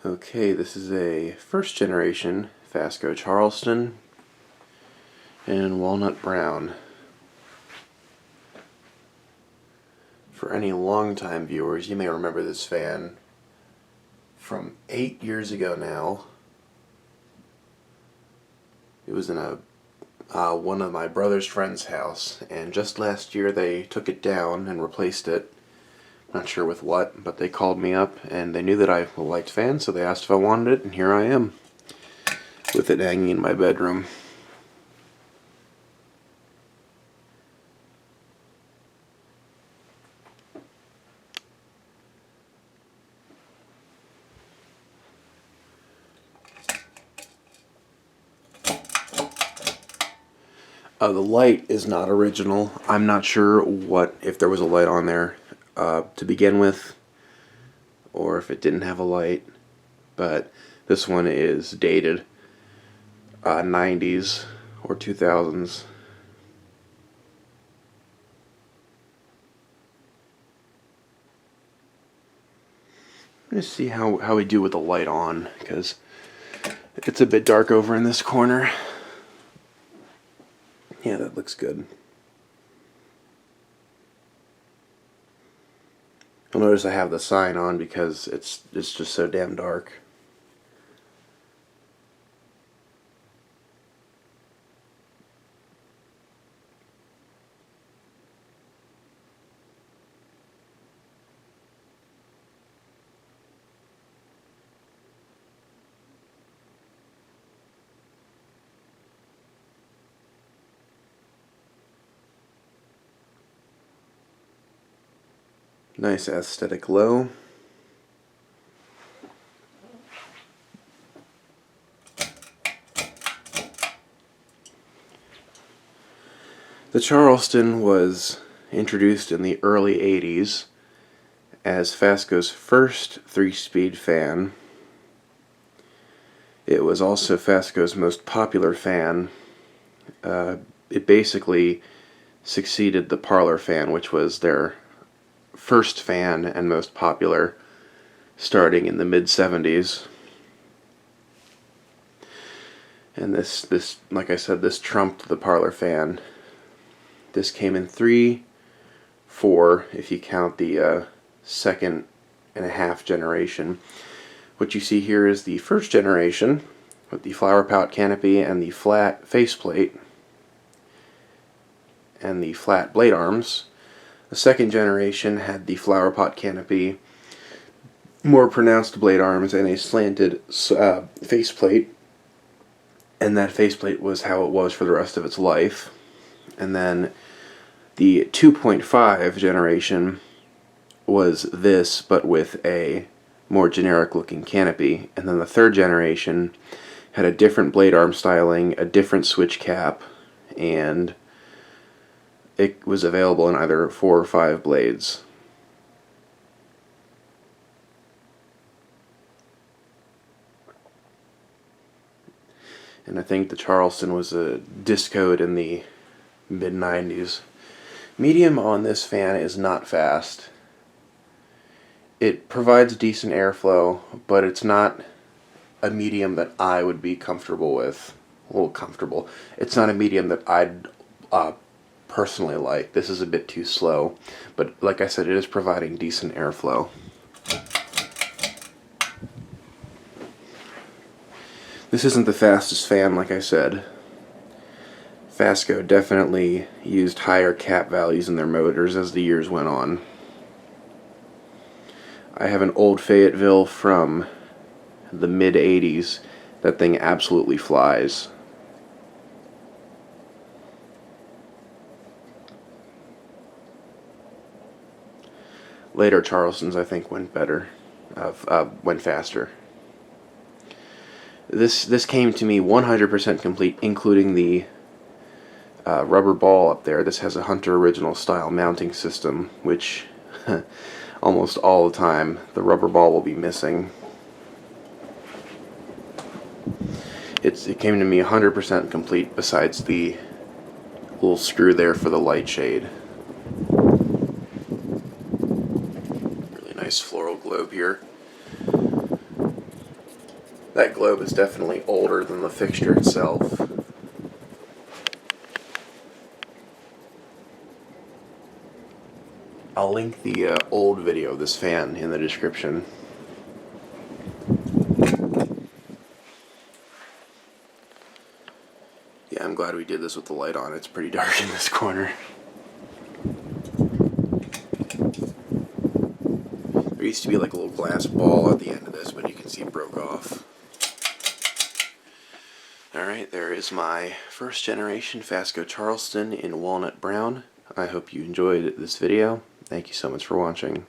Okay, this is a first generation FASCO Charleston in Walnut Brown. For any longtime viewers, you may remember this fan from 8 years ago now. It was in one of my brother's friend's house, and just last year they took it down and replaced it. Not sure with what, but they called me up and they knew that I liked fans, so they asked if I wanted it, and here I am with it hanging in my bedroom. The light is not original. I'm not sure if there was a light on there to begin with, or if it didn't have a light, but this one is dated 90s or 2000s. Let's see how we do with the light on, because it's a bit dark over in this corner. Yeah, that looks good. You'll notice I have the sign on because it's just so damn dark. Nice aesthetic low. The Charleston was introduced in the early 80s as FASCO's first 3-speed fan. It was also FASCO's most popular fan. It basically succeeded the parlor fan, which was their first fan and most popular, starting in the mid-70s. And this, like I said, this trumped the parlor fan. This came in 3, 4, if you count the second and a half generation. What you see here is the first generation with the flower pot canopy and the flat faceplate and the flat blade arms. The second generation had the flower pot canopy, more pronounced blade arms, and a slanted faceplate. And that faceplate was how it was for the rest of its life. And then the 2.5 generation was this, but with a more generic looking canopy. And then the third generation had a different blade arm styling, a different switch cap, and it was available in either 4 or 5 blades. And I think the Charleston was discoed in the mid-90s. Medium on this fan is not fast. It provides decent airflow, but it's not a medium that I would be comfortable with. A little comfortable. It's not a medium that I'd personally like. This is a bit too slow, but like I said, it is providing decent airflow. This isn't the fastest fan, like I said. FASCO definitely used higher cap values in their motors as the years went on. I have an old Fayetteville from the mid-80s. That thing absolutely flies. Later Charlestons, I think, went better, went faster. This came to me 100% complete, including the rubber ball up there. This has a Hunter original style mounting system, which almost all the time the rubber ball will be missing. It came to me 100% complete, besides the little screw there for the light shade. Nice floral globe here. That globe is definitely older than the fixture itself. I'll link the old video of this fan in the description. Yeah, I'm glad we did this with the light on. It's pretty dark in this corner. There used to be like a little glass ball at the end of this, but you can see it broke off. Alright, there is my first generation FASCO Charleston in walnut brown. I hope you enjoyed this video. Thank you so much for watching.